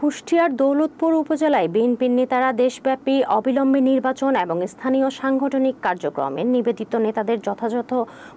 কুষ্টিয়ার দৌলতপুর উপজেলায় বিএনপির নেতারা দেশব্যাপী অবিলম্বে নির্বাচন এবং স্থানীয় সাংগঠনিক কার্যক্রমে নিবেদিত নেতাদের যথাযথ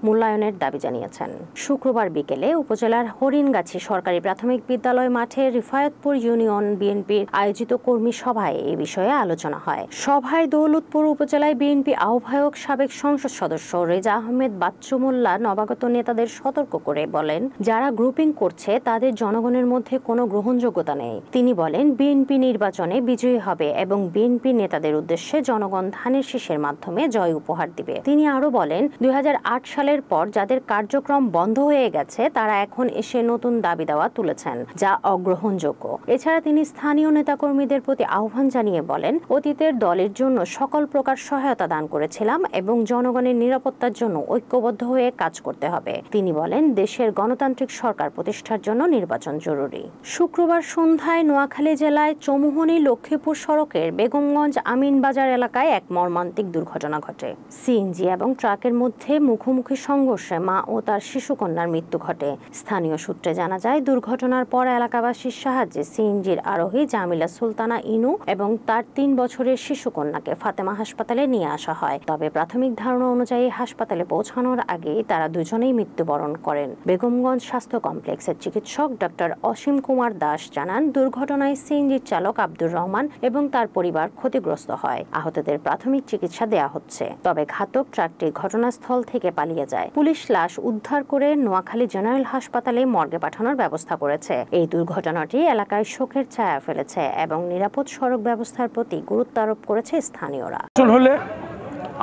মূল্যায়নের দাবি জানিয়েছেন। শুক্রবার বিকেলে উপজেলার হরিণগাছি সরকারি প্রাথমিক বিদ্যালয় মাঠে রিফায়েতপুর ইউনিয়ন বিএনপির আয়োজিত কর্মী সভায় এ বিষয়ে আলোচনা হয়। সভায় দৌলতপুর উপজেলায় বিএনপি আহ্বায়ক সাবেক সংসদ সদস্য রেজা আহমেদ বাচ্চু মোল্লা নবাগত নেতাদের সতর্ক করে বলেন, যারা গ্রুপিং করছে তাদের জনগণের মধ্যে কোনো গ্রহণযোগ্যতা নেই। তিনি বলেন, বিএনপি নির্বাচনে বিজয়ী হবে এবং বিএনপি নেতাদের উদ্দেশ্যে জনগণ ধানের শীষের মাধ্যমে জয় উপহার দিবে। তিনি আরো বলেন, 2008 সালের পর যাদের কার্যক্রম বন্ধ হয়ে গেছে তারা এখন এসে নতুন দাবি দাওয়া তুলেছেন, যা অগ্রহণযোগ্য। এছাড়া তিনি স্থানীয় নেতাকর্মীদের প্রতি আহ্বান জানিয়ে বলেন, অতীতের দলের জন্য সকল প্রকার সহায়তা দান করেছিলাম এবং জনগণের নিরাপত্তার জন্য ঐক্যবদ্ধ হয়ে কাজ করতে হবে। তিনি বলেন, দেশের গণতান্ত্রিক সরকার প্রতিষ্ঠার জন্য নির্বাচন জরুরি। শুক্রবার সন্ধ্যায় নোয়াখালী জেলায় চৌমুহনী লক্ষ্মীপুর সড়কের বেগমগঞ্জ আমিনবাজার এলাকায় এক মর্মান্তিক দুর্ঘটনা ঘটে। সিএনজি এবং ট্রাকের মধ্যে মুখোমুখি সংঘর্ষে মা ও তার শিশুকন্যার মৃত্যু ঘটে। স্থানীয় সূত্রে জানা যায়, দুর্ঘটনার পর এলাকাবাসীর সাহায্যে সিএনজির আরোহী জামিলা সুলতানা ইনু এবং তার 3 বছরের শিশুকন্যাকে ফাতেমা হাসপাতালে নিয়ে আসা হয়। তবে প্রাথমিক ধারণা অনুযায়ী হাসপাতালে পৌঁছানোর আগেই তারা দুজনেই মৃত্যুবরণ করেন। বেগমগঞ্জ স্বাস্থ্য কমপ্লেক্সের চিকিৎসক ডক্টর অসীম কুমার দাস জানান, দুর্ঘটনায় সিএনজির চালক আব্দুর রহমান এবং তার পরিবার ক্ষতিগ্রস্ত হয়। আহতদের প্রাথমিক চিকিৎসা দেয়া হচ্ছে। তবে ঘাতক ট্রাকটি ঘটনাস্থল থেকে পালিয়ে যায়। পুলিশ লাশ উদ্ধার করে নোয়াখালী জেনারেল হাসপাতালে মর্গে পাঠানোর ব্যবস্থা করেছে। এই দুর্ঘটনাটি এলাকায় শোকের ছায়া ফেলেছে এবং নিরাপদ সড়ক ব্যবস্থার প্রতি গুরুত্ব আরোপ করেছে স্থানীয়রা। হলে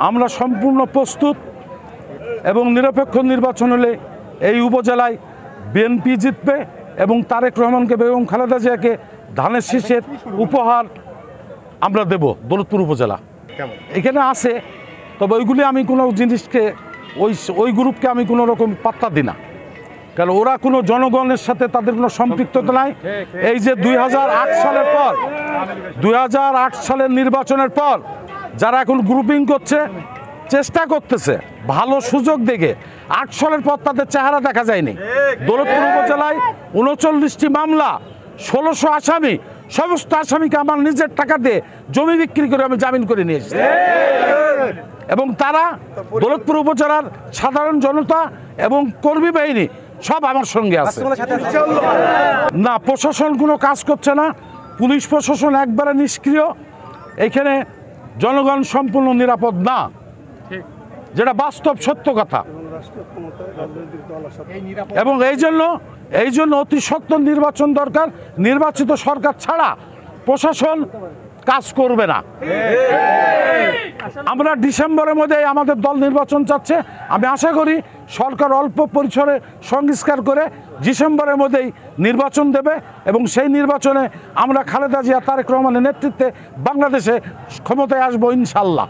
আমরা সম্পূর্ণ প্রস্তুত এবং নিরপেক্ষ নির্বাচন হলে এই উপজেলায় বিএনপি জিতবে এবং তারেক রহমানকে বেগম খালেদা জিয়াকে ধানের শীষের উপহার আমরা দেব। দৌলতপুর উপজেলা এখানে আছে, তবে ওইগুলি আমি কোনো জিনিসকে ওই গ্রুপকে আমি কোনো রকম পাত্তা দিই না, কারণ ওরা কোনো জনগণের সাথে তাদের কোনো সম্পৃক্ততা নাই। এই যে 2008 সালের পর 2008 সালের নির্বাচনের পর যারা এখন গ্রুপিং করছে, চেষ্টা করতেছে ভালো সুযোগ দেখে, 8 সালের পর তাদের চেহারা দেখা যায়নি। দৌলতপুর উপজেলায় 39টি মামলা, 1600 আসামি, সমস্ত আসামিকে আমার নিজের টাকা দিয়ে জমি বিক্রি করে আমি জামিন করে নিয়ে এসেছি। এবং তারা দৌলতপুর উপজেলার সাধারণ জনতা এবং কর্মী বাহিনী সব আমার সঙ্গে আছে। না, প্রশাসন কোনো কাজ করছে না, পুলিশ প্রশাসন একবারে নিষ্ক্রিয়। এখানে জনগণ সম্পূর্ণ নিরাপদ না, যেটা বাস্তব সত্য কথা। এবং এই জন্য অতি সত্য নির্বাচন দরকার। নির্বাচিত সরকার ছাড়া প্রশাসন কাজ করবে না। আমরা ডিসেম্বরের মধ্যে আমাদের দল নির্বাচন চাচ্ছে। আমি আশা করি সরকার অল্প পরিসরে সংস্কার করে ডিসেম্বরের মধ্যেই নির্বাচন দেবে এবং সেই নির্বাচনে আমরা খালেদা জিয়া তারেক রহমানের নেতৃত্বে বাংলাদেশে ক্ষমতায় আসবো ইনশাল্লাহ।